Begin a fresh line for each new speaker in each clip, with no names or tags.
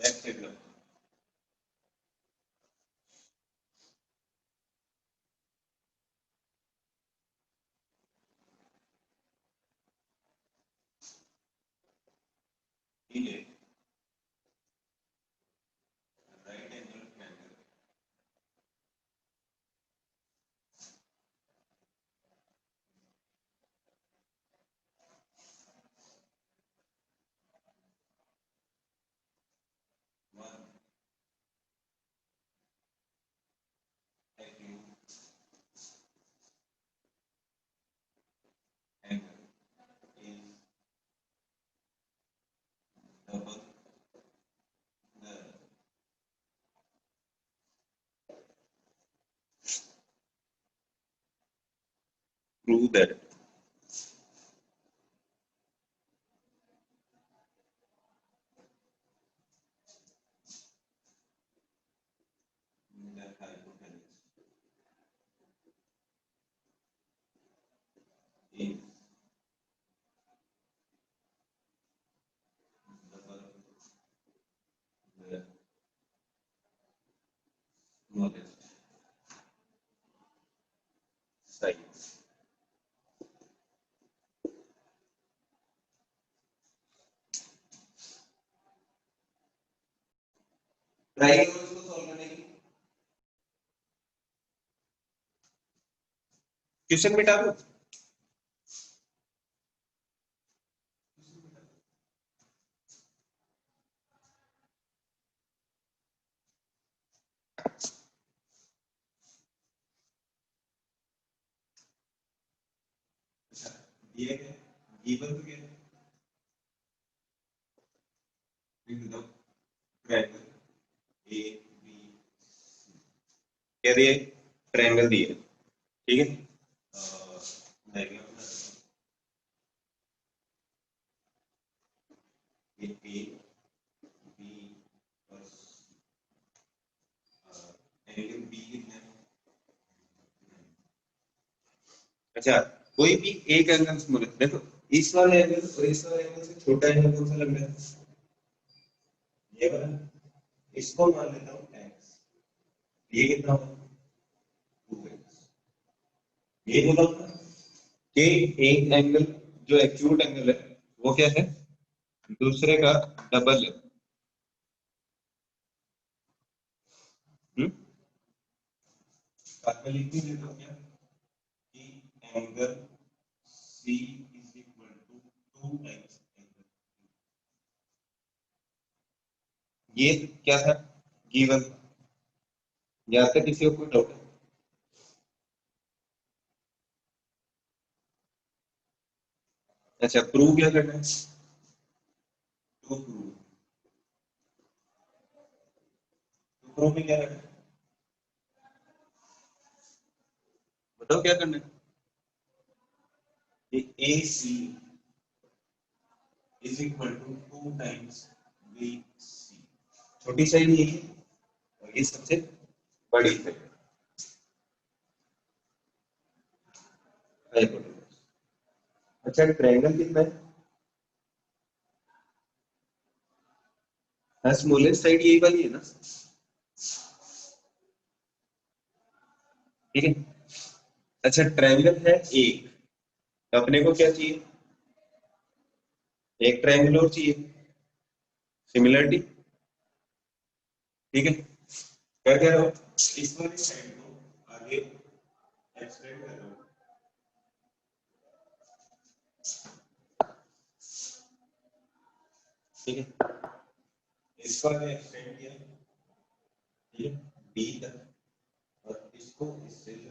Left side में ठीक है right angle triangle one acute angle is double the prove that the hypotenuse is double the smallest size. Try करो इसको solve करने की question मिटा दो दिए गए गिवन तो क्या है लिख दो ट्रायंगल ए बी क्या दिए ट्रायंगल दिए ठीक है डायग्राम बना दो ए बी और एंगल बी कितना है अच्छा कोई भी एक एंगल स्मॉल देखो इस वाले एंगल और इस वाले एंगल से छोटा एंगल कौन सा लग रहा है ये वाला इसको मान लेता हूँ x ये कितना होगा 2x ये बोला था कि एक एंगल जो एक्यूट एंगल है वो क्या है दूसरे का डबल है बाद में लिख देता हूँ क्या कि angle C is equal to 2x ये क्या था गिवन यहाँ तक किसी को कोई डाउट है अच्छा प्रूव क्या करना है टू प्रूव में क्या करना है बताओ क्या करना है AC is equal to 2 times BC छोटी साइड ये है और ये सबसे बड़ी है हाइपोटेन्यूज अच्छा ट्रायंगल कितना है हाँ स्मॉलेस्ट साइड यही वाली है ना ठीक है अच्छा ट्रायंगल है एक तो अपने को क्या चाहिए एक ट्रायंगल और चाहिए सिमिलरिटी ठीक है क्या कह रहा हूँ इस वाली साइड को आगे एक्सटेंड कर रहा हूँ ठीक है इसको आगे एक्सटेंड किया ठीक है बी तक और इसको इससे जो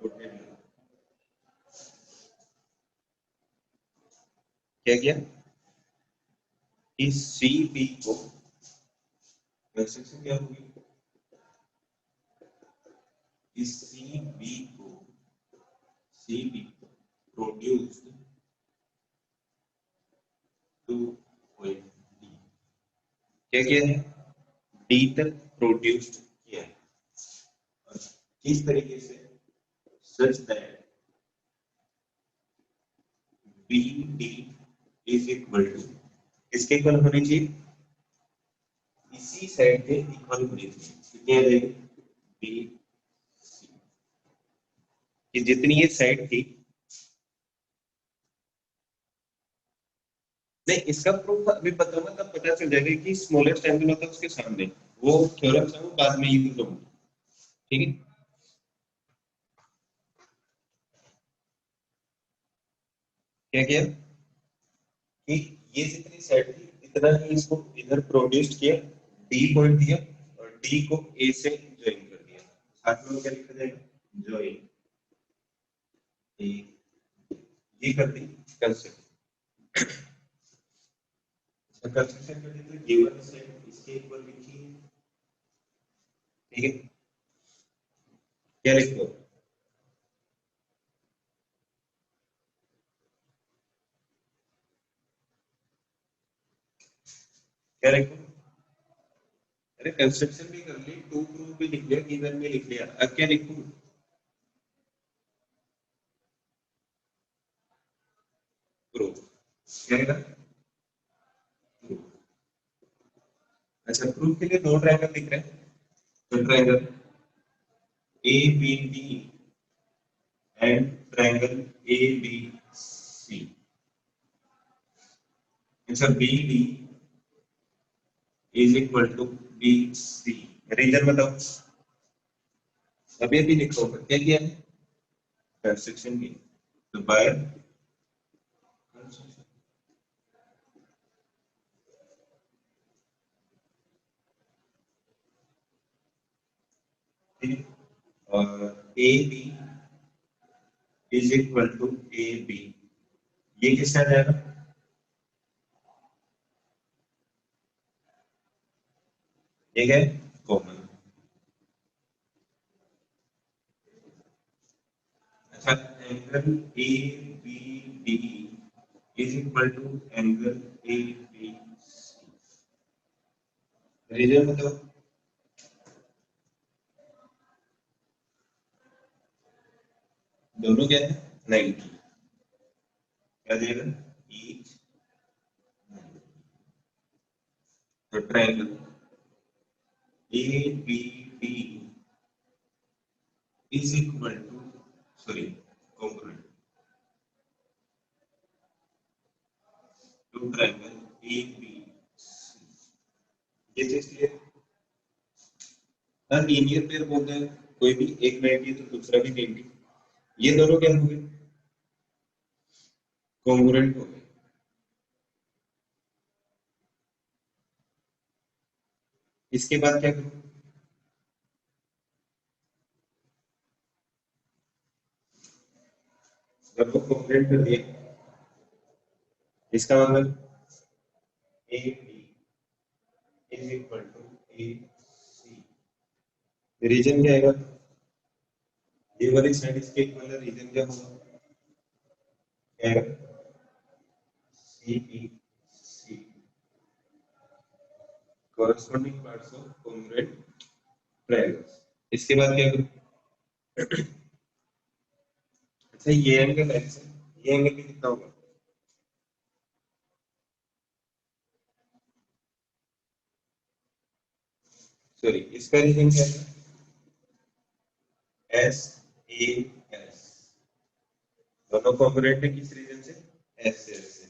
रोटेट क्या किया इस सी बी को वैसे से क्या होगी इस सी बी को प्रोड्यूस टू पॉइंट डी क्या किया है डी तक प्रोड्यूस्ड किया है और किस तरीके से such that B D is equal to, इसके इक्वल होनी चाहिए, इसी साइड के इक्वल होनी चाहिए, कितनी आ जाएगी, बी सी, कि जितनी ये साइड थी, नहीं इसका प्रूफ अभी बताऊंगा तब पता चल जाएगा कि स्मॉलेस्ट एंगल होता है उसके सामने, वो थ्योरम से बाद में यूज होगा, ठीक है। क्या किया कि ये जितनी साइड थी इतना ही इसको इधर प्रोड्यूस किया, डी पॉइंट दिया और डी को ए से ज्वाइन कर दिया, साथ में क्या लिखा जाएगा, ज्वाइन, ये कर दी कंस्ट्रक्शन, कंस्ट्रक्शन कर दी तो ये वाली साइड इसके ऊपर लिखी है, ठीक है। क्या लिखो, क्या लिखो, अरे कंस्ट्रक्शन भी कर ली, टू प्रूफ भी लिख लिया, गिवन भी लिख लिया, अब क्या लिखूं, प्रूफ, क्या लिखा, प्रूफ। अच्छा प्रूफ के लिए दो ट्रायंगल दिख रहे हैं, तो triangle A B D and triangle A B C, अच्छा B D is equal to B C, reason बताओ, अभी अभी लिखो क्या किया है, कंस्ट्रक्शन की, तो बाय और A B is equal to A B, ये किसका जाएगा, ये क्या है, कॉमन, अच्छा angle A B D is equal to angle A B C, reason बताओ, दोनों क्या है 90, क्या देगा ईच, तो triangle A B D is equal to, sorry congruent to triangle A B C, ये चीज क्लियर, लीनियर पेयर बोलते हैं, कोई भी एक 90 तो दूसरा भी 90, ये दोनों क्या हो गए, कॉन्ग्रुएंट हो गए, इसके बाद क्या करूं, जब वो कॉन्ग्रुएंट कर दिए, इसका मतलब A B is equal to A C, reason क्या आएगा, ये वाली साइड इसके इक्वल है, रीजन क्या होगा, C B C, corresponding parts of congruent triangles, इसके बाद क्या करूं, अच्छा ये एंगल एक्स है, ये एंगल भी कितना होगा, सॉरी इसका रीजन क्या है, एस ए एस, दोनों कॉन्ग्रुएंट है किस रीजन से, एस से एस से,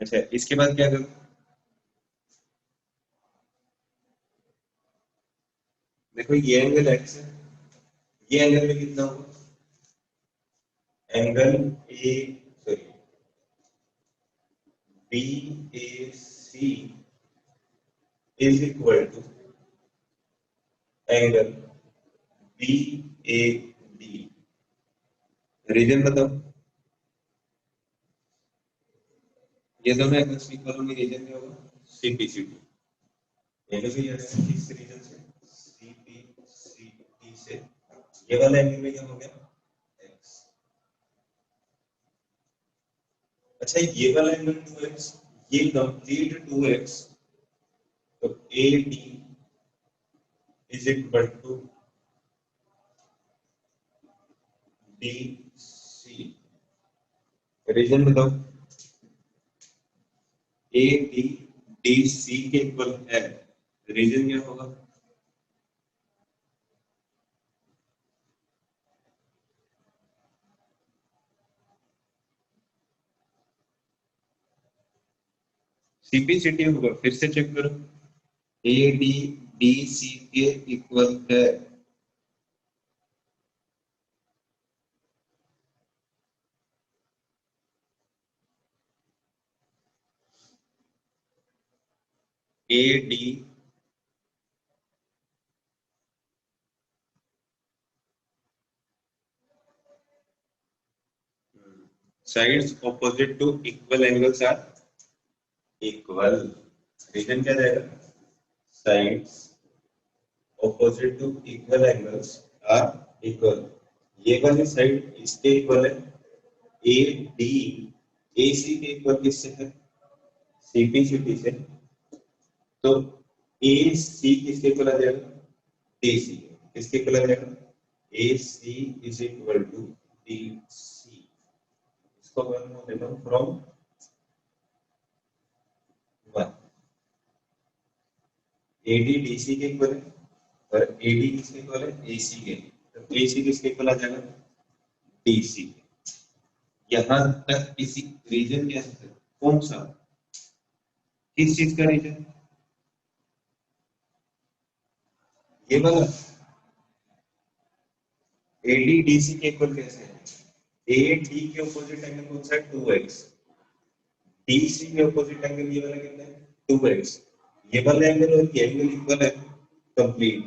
अच्छा इसके बाद क्या करूं, देखो ये एंगल एक्स है, ये एंगल भी कितना होगा, angle A, sorry B A C is equal to angle B A D, reason बताओ, ये दोनों एंगल्स इक्वल होंगे, रीजन क्या होगा, सी पी सी टी, ये भी किस रीजन से, सी पी सी टी से, ये वाला एंगल में क्या हो गया एक्स, अच्छा ये वाला एंगल 2x, ये कंप्लीट 2x, तो A D is equal to D C, reason बताओ, ए डी डी सी के इक्वल है, रीजन क्या होगा? सीपी होगा, फिर से चेक करो। ए डी डी सी के इक्वल है। A D sides opposite to equal angles are equal. Reason क्या रहेगा? Sides opposite to equal angles are equal. ये वाली साइड इसके इक्वल है, ए डी ए सी के इक्वल किससे है? सीपी सी से। तो ए सी किसके इक्वल आ जाएगा? D C. किसके इक्वल आ जाएगा? A C is equal to D C. इसको मैं लिख देता हूँ from one. A D D C के इक्वल है और ए डी किसके इक्वल है? ए सी के। तो ए सी किसके इक्वल आ जाएगा? D C. यहाँ तक किसी रीजन क्या है? कौन सा? किस चीज का रीजन? ये वाला। एडी डीसी के इक्वल कैसे है? ए डी के ऑपोजिट एंगल कौन सा है? 2x। डी सी के ऑपोजिट एंगल ये वाला कितना है? 2x। ये वाला एंगल और ये एंगल इक्वल है, कंप्लीट।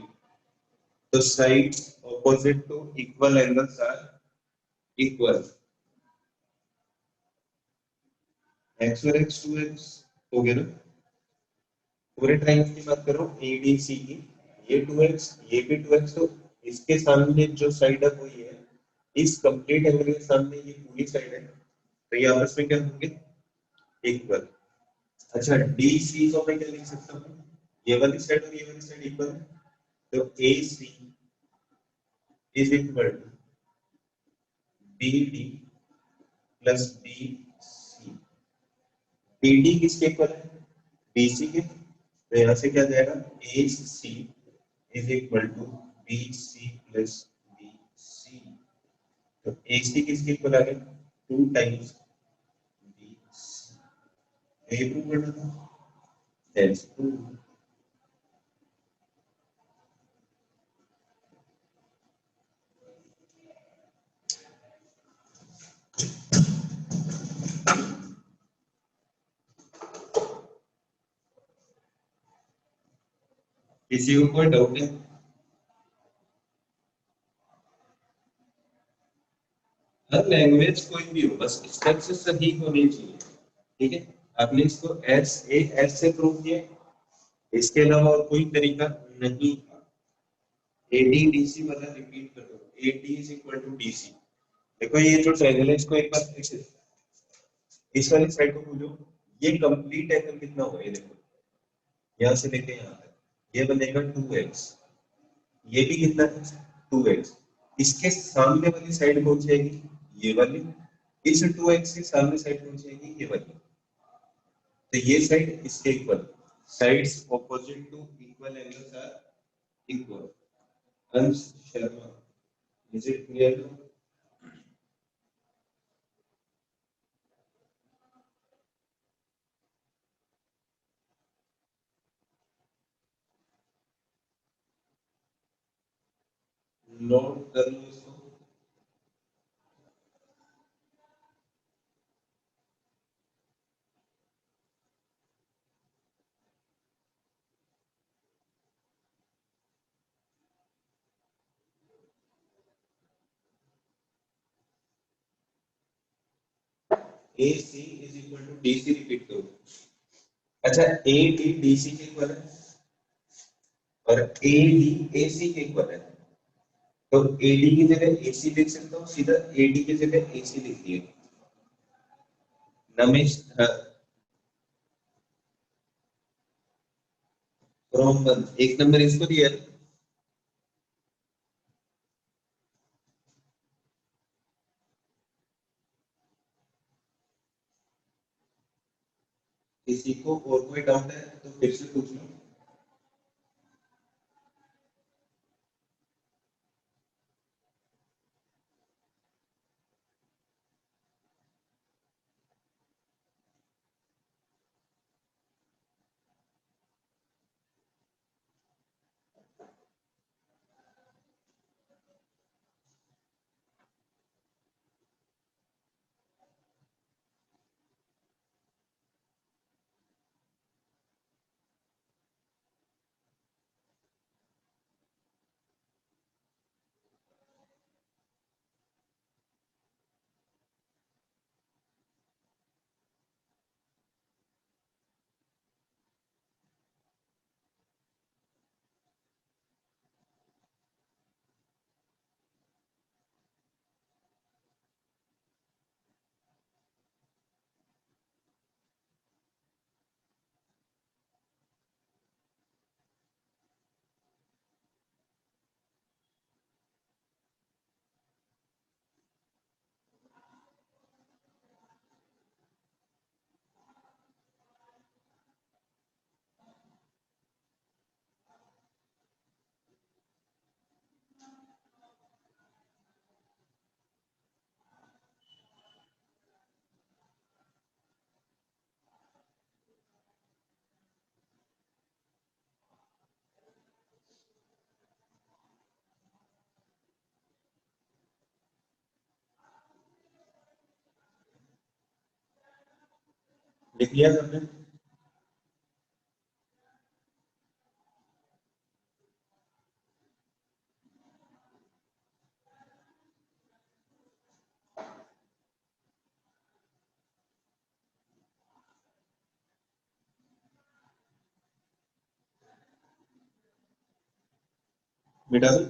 तो sides opposite to equal angles are equal. x और x 2x हो गया ना? पूरे ट्रायंगल की बात करो ए डी सी की। ये 2x, ये भी 2x, तो इसके सामने जो साइड है वो ये है। इस कंप्लीट एंगल के सामने ये पूरी साइड है, तो ये आपस में क्या होंगे? इक्वल। अच्छा, डी सी को मैं क्या लिख सकता हूँ? ये वाली साइड और ये वाली साइड इक्वल है, तो A C is equal to B D plus B C. B D किसके इक्वल है? बी सी के। तो यहाँ से क्या जाएगा? A C is equal to B C plus B C. तो ए सी किसके इक्वल आ गया? 2 टाइम्स बी सी। ये प्रूव करना था, दैट्स प्रूव। किसी को कोई डाउट है? हर लैंग्वेज कोई भी हो, बस स्ट्रक्चर सही होनी चाहिए। ठीक है, आपने इसको एस ए एस से प्रूव किया, इसके अलावा और कोई तरीका नहीं था। एडी डीसी वाला रिपीट कर दो। A D is equal to D C. देखो ये जो ट्रायंगल है इसको एक बार फिर से इस वाली साइड को बोलो, ये कंप्लीट एंगल कितना होगा? ये देखो, यहाँ से लेके यहाँ तक ये बनेगा 2x। ये भी कितना है? 2x। इसके सामने वाली साइड कौन सी आएगी? ये वाली। इस 2x के सामने साइड कौन सी आएगी? ये वाली। तो ये साइड इसके equal. Sides opposite to equal angles are equal. Ansh Sharma, is it clear? Note कर लो इसको। A C is equal to D C, repeat करो। अच्छा, ए डी डी सी के इक्वल है और ए डी ए सी के इक्वल है, तो ए डी की जगह ए सी लिख सकता हूँ, सीधा ए डी की जगह ए सी लिख दिए। नमेश फ्रॉम वन, एक नंबर इसको दिया है। किसी को और कोई डाउट है तो फिर से पूछ लो। लिख लिया सबने? मिटा दो।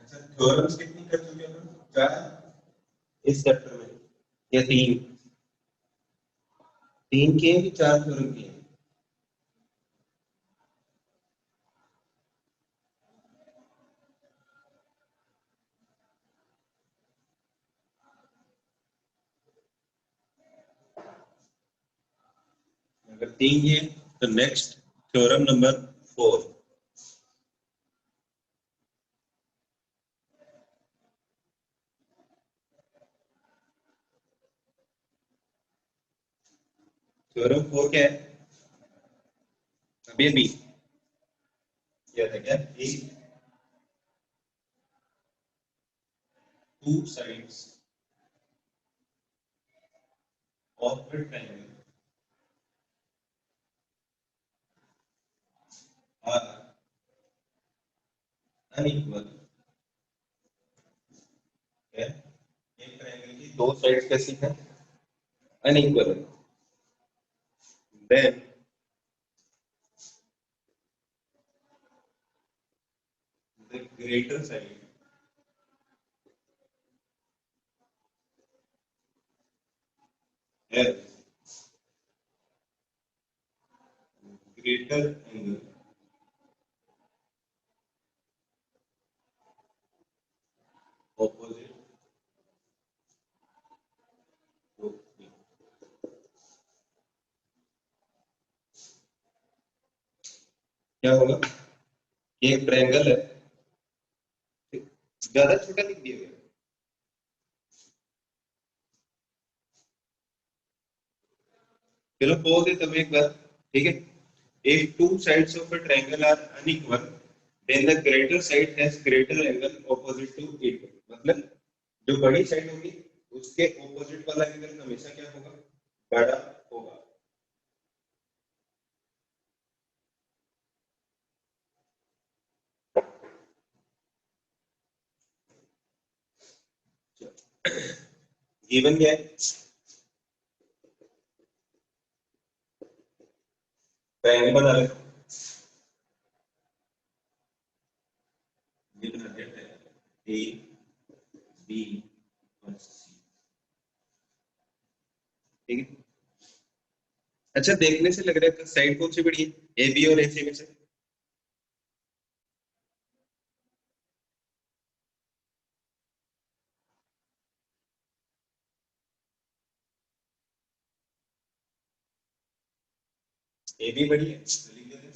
अच्छा, थ्योरम्स कितनी कर चुके हैं अपन? 4 इस चैप्टर में या 3? 3 किए कि 4 थ्योरम किए? अगर 3 किए तो नेक्स्ट थ्योरम नंबर 4। थ्योरम 4 क्या है? अभी अभी क्या था क्या? Two sides of the triangle are unequal. है एक ट्रायंगल की 2 साइड्स कैसी है? अनइक्वल है। देन द ग्रेटर साइड है ग्रेटर एंगल ऑपोजिट टू। क्या होगा? ये एक ट्रायंगल है, ज्यादा छोटा लिख दिया गया। चलो पोज है तब एक बार, ठीक है। If two sides of a triangle are unequal, then the greater side has greater angle opposite to it। मतलब जो बड़ी साइड होगी उसके ऑपोजिट वाला एंगल हमेशा क्या होगा? बड़ा होगा। गिवन क्या है? ट्रायंगल बना रहे ए बी और सी। ठीक है। अच्छा, देखने से लग रहा है साइड कौन सी बड़ी है, ए बी और ए सी में से? ए बी बड़ी है तो लिख देते हैं।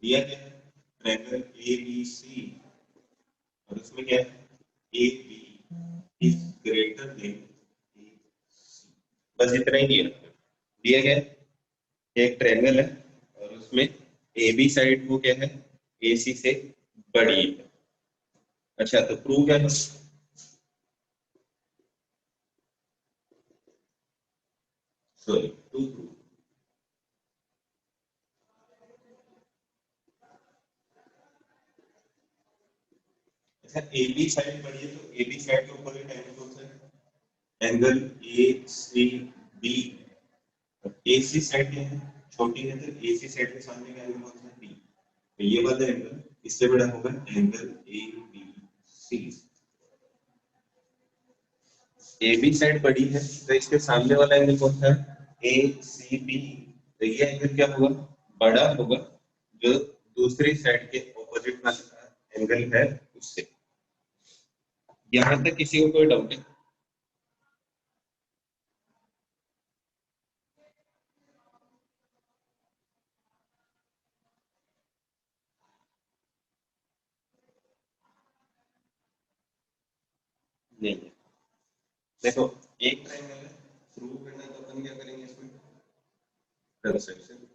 दिया क्या है, ट्रायंगल ए बी सी, और उसमें क्या है, A B is greater than A C. बस इतना ही दिया। दिया क्या है, एक ट्रायंगल है और उसमें ए बी साइड वो क्या है, ए सी से बड़ी है। अच्छा, तो प्रूव क्या है? Sorry, to prove. अच्छा, ए बी साइड बड़ी है तो ए बी साइड के ऊपर एंगल कौन सा है, angle A C B. A C side क्या है, छोटी है, तो ए सी साइड के सामने का एंगल कौन सा है, बी। तो ये वाला एंगल इससे बड़ा होगा angle A B C. A B side बड़ी है तो इसके सामने वाला एंगल कौन सा है, ए सी बी। तो ये एंगल क्या होगा, बड़ा होगा जो दूसरी साइड के ऑपोजिट वाला एंगल है उससे। यहाँ तक किसी को कोई डाउट है? नहीं है। देखो, एक ट्रायंगल है, प्रूव करना है तो अपन क्या करेंगे इसमें, कंस्ट्रक्शन।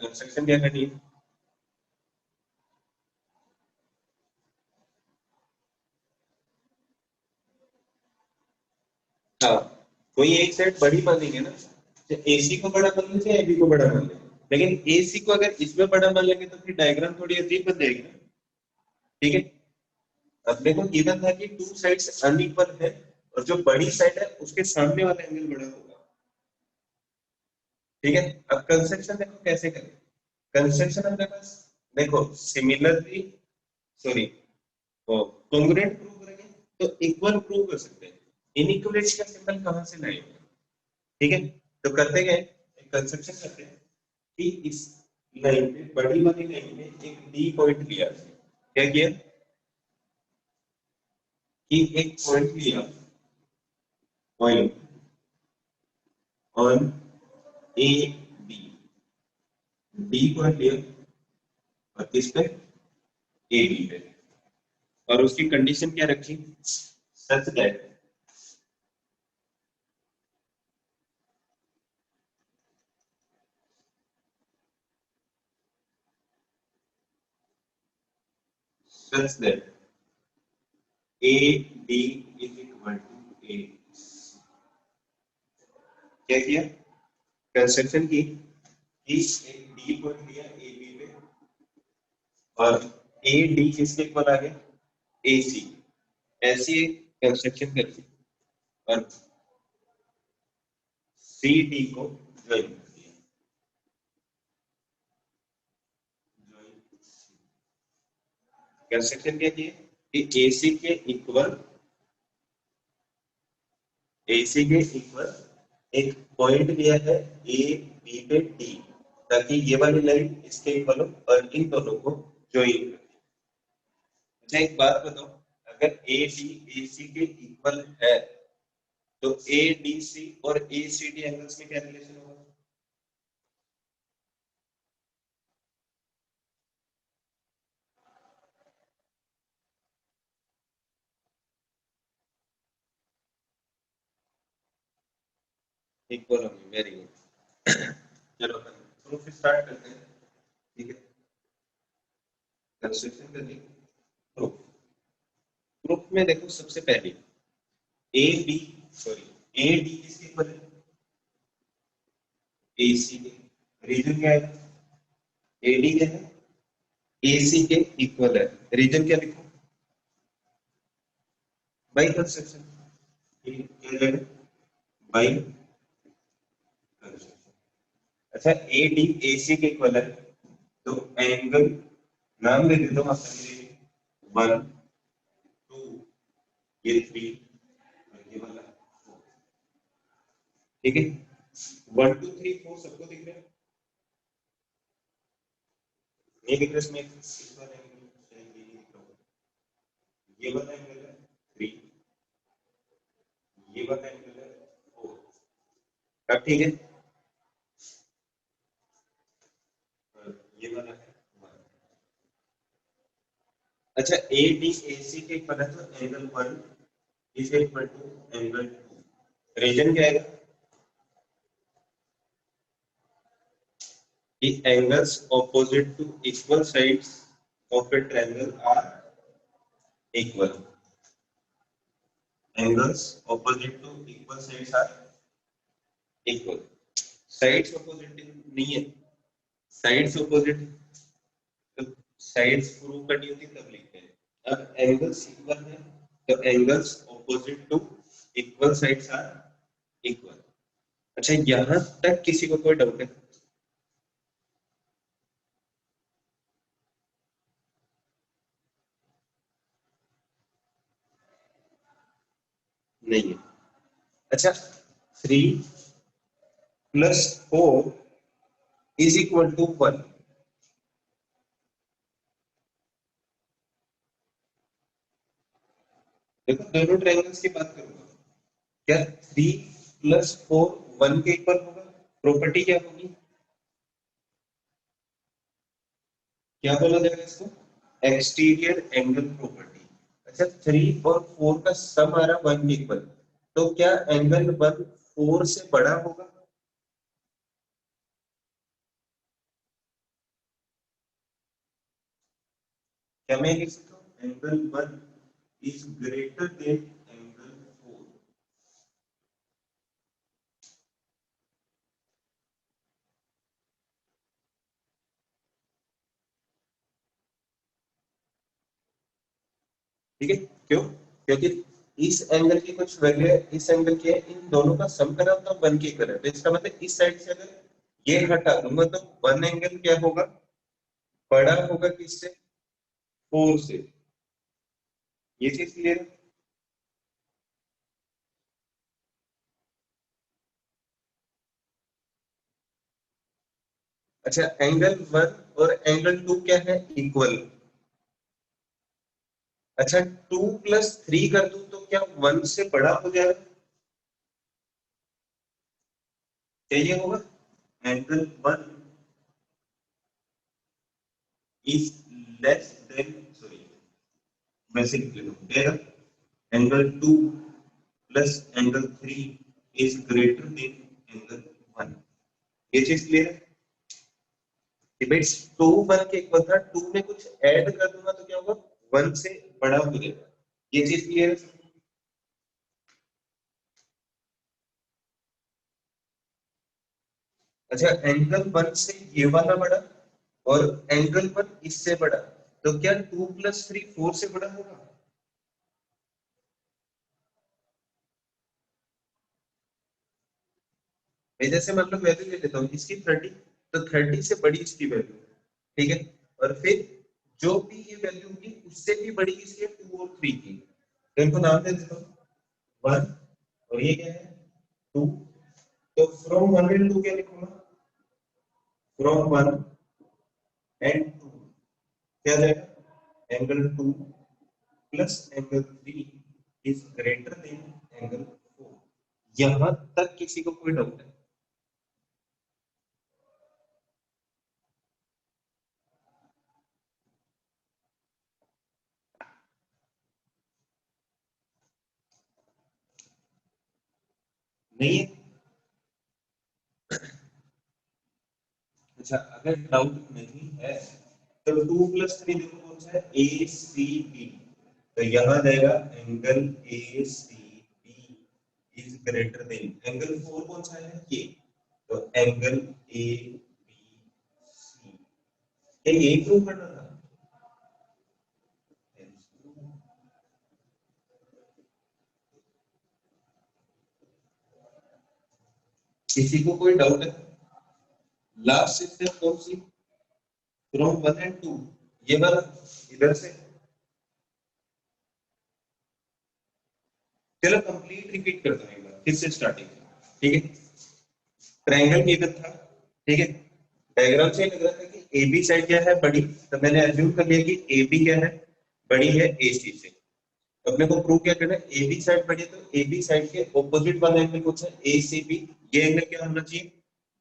कंस्ट्रक्शन क्या करनी है, हाँ, कोई एक साइड बड़ी मान लेंगे ना, तो एसी को बड़ा मान लेंगे, एबी को बड़ा मान लेंगे। लेकिन एसी को अगर इसमें बड़ा मान लेंगे तो फिर डायग्राम थोड़ी अजीब बन जाएगी ना। ठीक है। अब देखो, गिवन था कि टू साइड्स अनइक्वल है और जो बड़ी साइड है उसके सामने वाला एंगल बड़ा होगा। ठीक है। अब कंस्ट्रक्शन देखो कैसे करें। कंस्ट्रक्शन हमारे पास, देखो सिमिलरली, सॉरी, वो कॉन्ग्रुएंट प्रूव करेंगे तो इक्वल प्रूव कर सकते हैं। इनइक्वलिटी का सिंबल कहां से लाएंगे? ठीक है। तो करते गए, एक कंस्ट्रक्शन करते हैं कि इस लाइन पे, बड़ी वाली लाइन में एक डी पॉइंट लिया। क्या किया कि एक पॉइंट लिया, point on A B, D point लिया और किस पे, ए बी पे। और उसकी कंडीशन क्या रखी, such that, such that A D is equal to A. क्या किया, कंस्ट्रक्शन की कि एक डी पॉइंट लिया ए बी पे और ए डी किसके इक्वल आ गया, ए सी। ऐसी एक कंस्ट्रक्शन कर दी और सी डी को ज्वाइन कर दिया। कंस्ट्रक्शन क्या किया कि एसी के इक्वल, एसी के इक्वल एक पॉइंट दिया है ए बी पे डी, ताकि ये वाली लाइन इसके इक्वल हो और इन दोनों को ज्वाइन कर। अच्छा, एक बात बताओ, अगर ए डी ए सी के इक्वल है तो ए डी सी और ए सी डी एंगल्स में क्या रिलेशन होगा? इक्वल होंगे, वेरी गुड। चलो अपन प्रूफ स्टार्ट करते हैं। ठीक है, कंस्ट्रक्शन करनी, प्रूफ। प्रूफ में देखो सबसे पहले A B, sorry, A D किसके इक्वल है, ए सी के। रीजन क्या है, ए डी क्या है, ए सी के इक्वल है। रीजन क्या लिखो, बाई कंस्ट्रक्शन। क्या जाएगा, बाई कंस्ट्रक्शन। अच्छा, ए डी ए सी के इक्वल है तो एंगल, नाम दे देता हूँ आसानी के लिए, 1 2 ये 3 और ये वाला 4। ठीक है, 1 2 3 4 सबको दिख रहा है? नहीं दिख रहा इसमें? इस वाला एंगल शायद ये नहीं दिख रहा होगा। ये वाला एंगल है 3, ये वाला एंगल है 4। अब ठीक है, और ये वाला है 1। अच्छा, ए डी ए सी के इक्वल है तो angle 1 is equal to angle 2। Reason क्या है कि angles opposite to equal sides of a triangle are equal. Angles opposite to equal sides are equal. Sides opposite नहीं है, sides opposite तो sides prove करनी होती तब लिखते हैं। अब angles equal है तो angles opposite to equal sides are equal। अच्छा, यहाँ तक किसी को कोई डाउट है? नहीं है। अच्छा, 3 plus 4 is equal to 1। देखो, दोनों ट्रायंगल्स की बात करूंगा, क्या 3 प्लस 4 1 के इक्वल होगा? प्रॉपर्टी क्या होगी? क्या बोला जाएगा इसको? Exterior angle property. अच्छा, 3 और 4 का सम आ रहा 1 के इक्वल, तो क्या एंगल 1 4 से बड़ा होगा? क्या मैं लिख सकता हूँ angle 1 is greater than angle 4? ठीक है, क्यों? क्योंकि इस एंगल की कुछ वैल्यू है, इस एंगल की है, इन दोनों का सम करा तो 1 के इक्वल है। तो इसका मतलब इस साइड से अगर ये हटा दूंगा तो 1 एंगल क्या होगा? बड़ा होगा किससे? 4 से। ये चीज क्लियर है? अच्छा, एंगल 1 और एंगल 2 क्या है? इक्वल। अच्छा, 2 प्लस 3 कर दूं तो क्या 1 से बड़ा हो जाएगा? क्या ये होगा? Angle 1 is less then, sorry मैं से लिख लेता हूं, angle 2 plus angle 3 is greater than angle 1। ये चीज क्लियर है? डिबेट्स 2 1 के इक्वल था, 2 में कुछ ऐड कर दूंगा तो क्या होगा? 1 से बड़ा हो जाएगा। ये चीज क्लियर है? अच्छा, एंगल 1 से ये वाला बड़ा और एंगल 1 इससे बड़ा, तो क्या 2 प्लस 3 4 से बड़ा होगा? मैं जैसे मतलब वैल्यू ले लेता हूँ इसकी 30, तो 30 से बड़ी इसकी वैल्यू, ठीक है, और फिर जो भी ये वैल्यू होगी उससे भी बड़ी इसकी 2 और 3 की, तो इनको नाम दे देता हूँ 1 और ये क्या है 2। तो फ्रॉम 1 एंड 2 क्या लिखूंगा? फ्रॉम 1 एंड 2 क्या जाएगा? Angle 2 plus angle 3 is greater than angle 4। यहां तक किसी को कोई डाउट है? नहीं है? अच्छा, अगर डाउट नहीं है तो 2 प्लस 3 देखो कौन सा है? A C B. तो यहां जाएगा angle A C B is greater than angle 4 कौन सा है? ये। तो एंगल ए बी सी, क्या यही प्रूव करना था? किसी को कोई डाउट है? लास्ट स्टेप कौन सी? फ्रॉम 1 एंड 2, ये वाला इधर से चलो कंप्लीट रिपीट करता हूँ एक बार फिर से स्टार्टिंग, ठीक है। ट्रायंगल गिवन था, ठीक है। डायग्राम से लग रहा था कि ए बी साइड क्या है बड़ी, तो मैंने अज्यूम कर लिया कि ए बी क्या है, बड़ी है ए सी से। अपने को प्रूव क्या करना है, ए बी साइड बड़ी है तो ए बी साइड के ऑपोजिट वाला एंगल कौन सा है, ए सी बी। ये एंगल क्या होना चाहिए,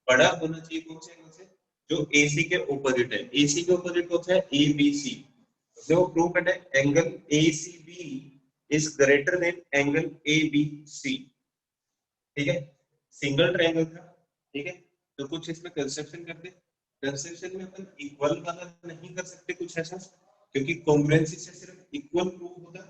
बड़ा होना चाहिए कौन से एंगल से, जो ए सी के ऑपोजिट है। ए सी के ऑपोजिट कौन सा है, ए बी सी। अपने को प्रूव करना है angle A C B is greater than angle A B C, ठीक है। सिंगल ट्रायंगल था, ठीक है। तो कुछ इसमें कंसेप्शन करते, कंसेप्शन में अपन इक्वल वाला नहीं कर सकते कुछ ऐसा, क्योंकि कॉन्ग्रुएंसी से सिर्फ इक्वल प्रूव होगा।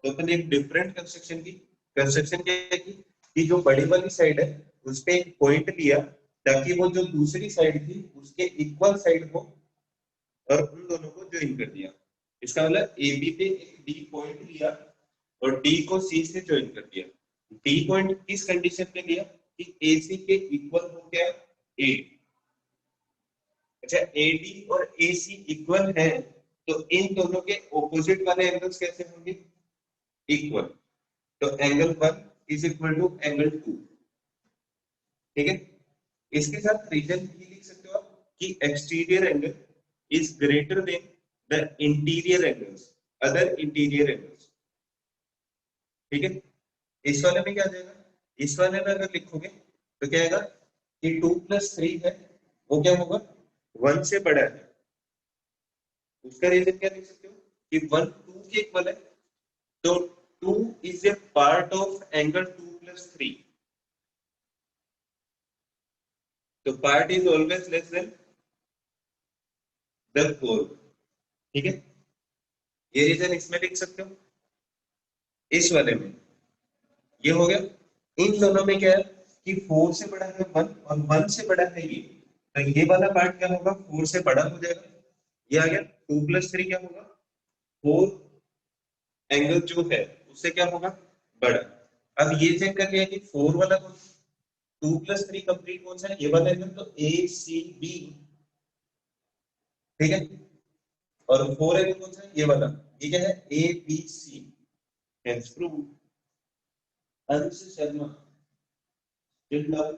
तो अपन एक डिफरेंट कंस्ट्रक्शन की, कंस्ट्रक्शन क्या है कि जो बड़ी वाली साइड है उस पे एक पॉइंट लिया, ताकि वो जो दूसरी साइड थी उसके इक्वल साइड हो, और उन दोनों को ज्वाइन कर दिया। इसका मतलब ए बी पे एक डी पॉइंट लिया और डी को सी से ज्वाइन कर दिया। डी पॉइंट किस कंडीशन पे लिया कि ए सी के इक्वल हो गया ए। अच्छा, ए डी और ए सी इक्वल है तो इन दोनों के ऑपोजिट वाले एंगल्स कैसे होंगे, इक्वल। तो angle 1 is equal to angle 2, ठीक है। इसके साथ रीजन ये लिख सकते हो आप कि exterior angle is greater then the interior angles, other interior angles, ठीक है। इस वाले में क्या आ जाएगा, इस वाले में अगर लिखोगे तो क्या आएगा कि 2+3 है वो क्या होगा, 1 से बड़ा है। उसका रीजन क्या लिख सकते हो कि 1 2 के इक्वल है, तो 2 is a part of angle 2+3, तो part is always less than the whole, ठीक है। ये रीजन इसमें लिख सकते हो। इस वाले में ये हो गया। इन दोनों में क्या है कि 4 से बड़ा है 1 और 1 से बड़ा है ये, तो ये वाला पार्ट क्या होगा, 4 से बड़ा हो जाएगा। ये आ गया। 2+3 क्या होगा, 4 एंगल जो है उससे क्या होगा, बड़ा। अब ये चेक कर लिया कि 4 वाला कौन, 2+3 कंप्लीट कौन सा है, ये वाला एंगल, तो ए सी बी, ठीक है। और 4 एंगल कौन सा है, ये वाला, ये क्या है, A B C. Hence prove. Ansh Sharma, still love।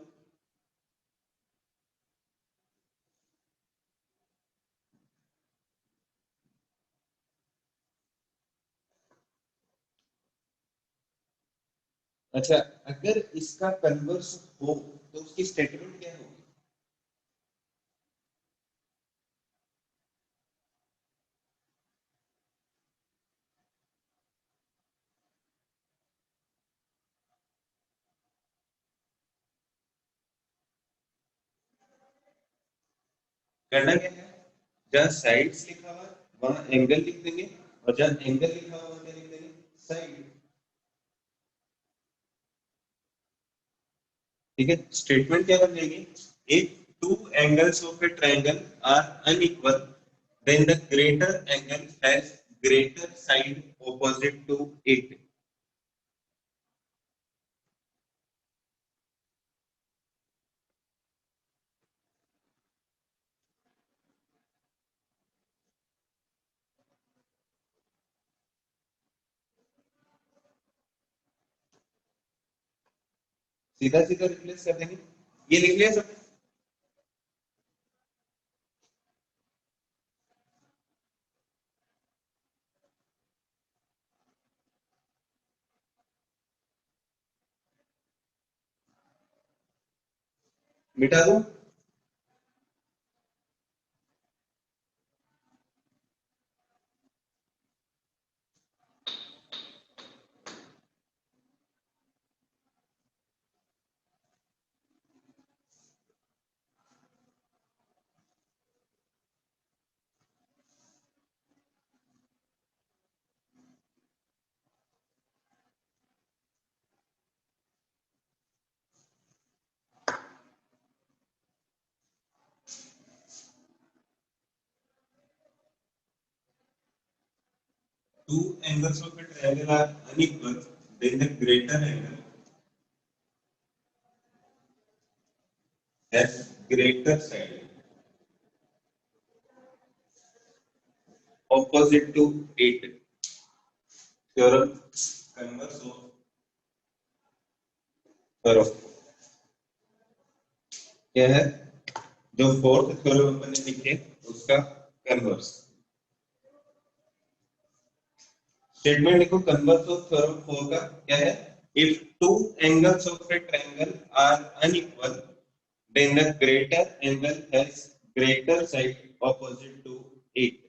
अच्छा, अगर इसका कन्वर्स हो तो उसकी स्टेटमेंट क्या होगी, करना क्या है, जहां साइड्स लिखा हुआ वहां एंगल लिख देंगे, और जहां एंगल लिखा हुआ वहां क्या लिख देंगे, साइड, ठीक है। स्टेटमेंट क्या बन जाएगी, if two angles of a triangle are unequal then the greater angle has greater side opposite to it. सीधा सीधा रिप्लेस कर देंगे, ये लिख लिया सब। मिटा दो। 2 angles of a triangle are unequal, then the greater angle has greater side opposite to it. Theorem converse of करो क्या है, जो फोर्थ थ्योरम अपन ने लिखे उसका कन्वर्स स्टेटमेंट लिखो। कन्वर्स ऑफ थ्योरम 4 का क्या है, if two angles of a triangle are unequal then the greater angle has greater side opposite to it।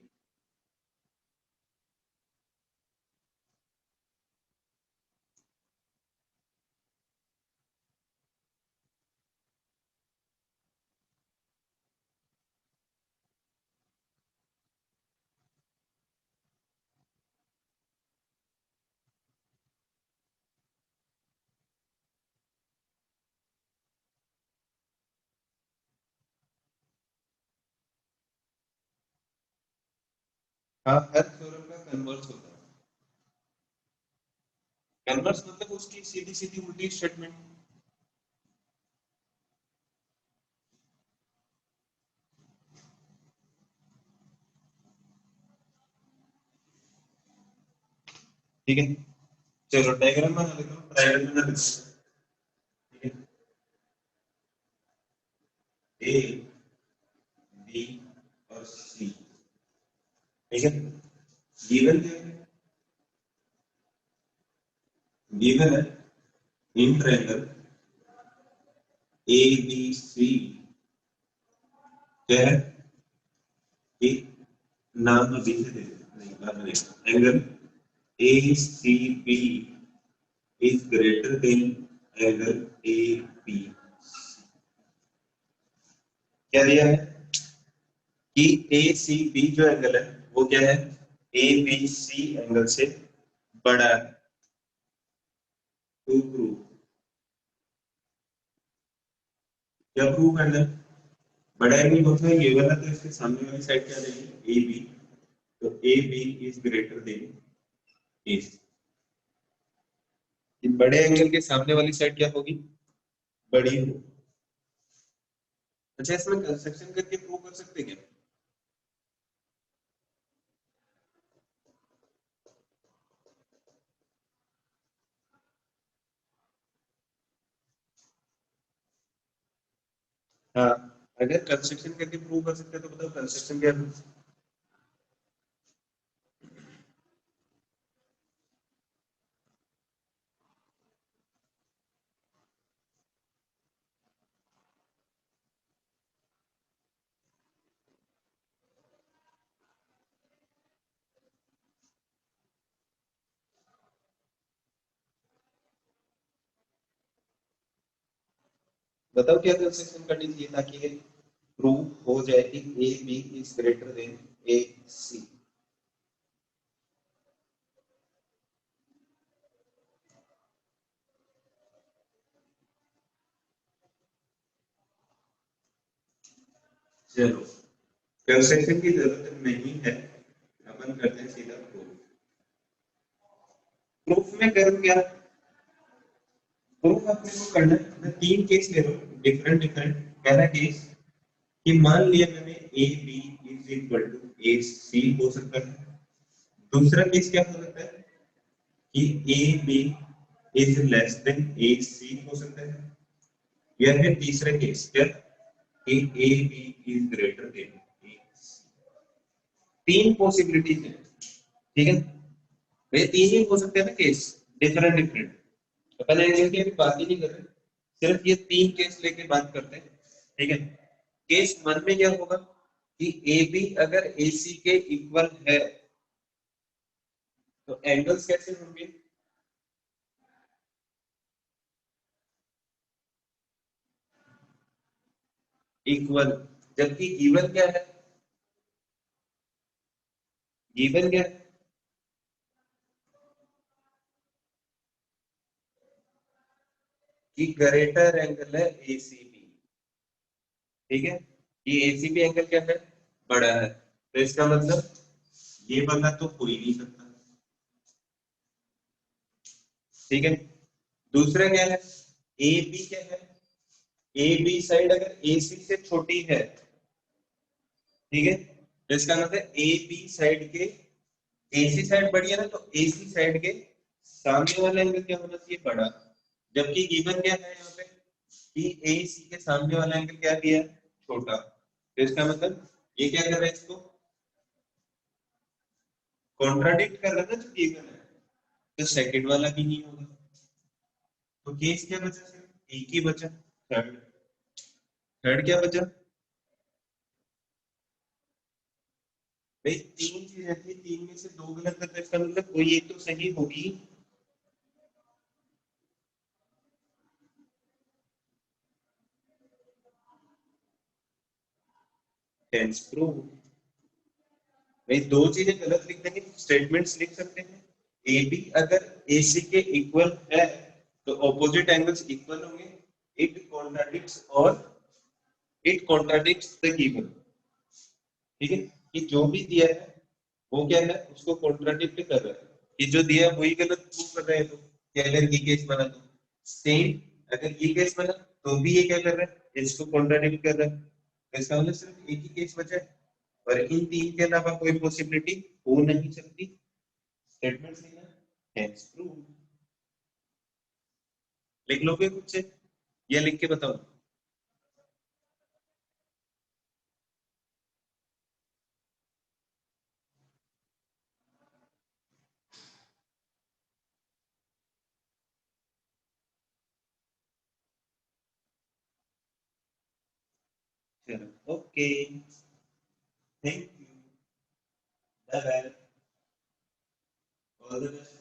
हाँ, हर थ्योरम का कन्वर्स होता है। कन्वर्स मतलब उसकी सीधी सीधी उल्टी स्टेटमेंट। ठीक है, चलो डायग्राम बना लेता हूँ, ट्रायंगल बना लेता हूँ। ठीक है, ए बी और सी। ठीक है, गिवन क्या है, गिवन है इन ट्रायंगल ए बी सी क्या है, कि नाम अभी से दे नहीं बाद में देखना। Angle A C B is greater than angle AB। क्या दिया है कि ACB जो एंगल है वो क्या है, ABC एंगल से बड़ा है। टू प्रूव, क्या प्रूव करना है, बड़ा एंगल होता है ये वाला, तो इसके सामने वाली साइड क्या रहेगी AB, तो AB is greater then AC। इन बड़े एंगल के सामने वाली साइड क्या होगी, बड़ी होगी। अच्छा, इसमें कंस्ट्रक्शन करके प्रूव कर सकते हैं क्या? हाँ, अगर कंस्ट्रक्शन करके प्रूव कर सकते हैं तो बताओ कंस्ट्रक्शन क्या है। बताओ क्या कंस्ट्रक्शन करनी चाहिए ताकि ये प्रूव हो जाए कि A B is greater than A C. चलो, कंस्ट्रक्शन की जरूरत नहीं है, अपन करते हैं सीधा प्रूफ। प्रूफ में करूँ क्या, प्रूफ अपने को करना है, मैं तीन केस ले रहा हूँ डिफरेंट डिफरेंट। पहला केस कि मान लिया मैंने A B is equal to A C हो सकता है। दूसरा केस क्या हो सकता है कि A B is less than A C हो सकता है। या फिर तीसरा केस क्या कि A B is greater than A C. तीन पॉसिबिलिटीज है। ठीक है, ये तीन ही हो सकते हैं ना केस, डिफरेंट डिफरेंट। अपन एंगल की अभी बात ही नहीं कर रहे, सिर्फ ये तीन केस लेके बात करते हैं। ठीक है, केस वन में क्या होगा कि ए बी अगर ए सी के इक्वल है तो एंगल्स कैसे होंगे, इक्वल। जबकि गिवन क्या है, गिवन क्या है कि ग्रेटर एंगल है ए सी बी। ठीक है, ये ए सी बी एंगल क्या है, बड़ा है, तो इसका मतलब ये वाला तो हो ही नहीं सकता। ठीक है, दूसरा क्या है, ए बी क्या है, ए बी साइड अगर ए सी से छोटी है, ठीक है, तो इसका मतलब ए बी साइड के, ए सी साइड बड़ी है ना, तो ए सी साइड के सामने वाला एंगल क्या होना चाहिए, बड़ा। जबकि गिवन क्या है यहाँ पे कि ए सी के सामने वाला एंगल क्या दिया है, छोटा, तो इसका मतलब ये क्या कर रहा है, इसको कॉन्ट्राडिक्ट कर रहा है ना जो गिवन है, तो सेकंड वाला भी नहीं होगा। तो केस क्या बचा, सिर्फ एक ही बचा, थर्ड। थर्ड क्या बचा भाई, तीन चीजें थी, तीन में से दो गलत है, तो इसका मतलब कोई एक तो सही होगी। टेंस प्रूव भाई, दो चीजें गलत लिख देंगे, स्टेटमेंट्स लिख सकते हैं। ए बी अगर ए सी के इक्वल है तो ऑपोजिट एंगल्स इक्वल होंगे। इट कॉन्ट्राडिक्ट्स और इट कॉन्ट्राडिक्ट्स द गिवन। ठीक है, कि जो भी दिया है वो क्या है, उसको कॉन्ट्राडिक्ट कर रहा है, कि जो दिया है वही गलत प्रूव कर रहे हैं। तो कि अगर ये केस बना तो सेम, अगर ये केस बना तो भी ये क्या कर रहा है, इसको कॉन्ट्राडिक्ट कर रहा है। तो इसका मतलब सिर्फ एक ही केस बचा है, और इन तीन के अलावा कोई पॉसिबिलिटी हो नहीं सकती। स्टेटमेंट लिखना, हेंस प्रूव। लिख लोगे खुद से या लिख के बताओ? चलो okay, thank you, bye bye, all the best.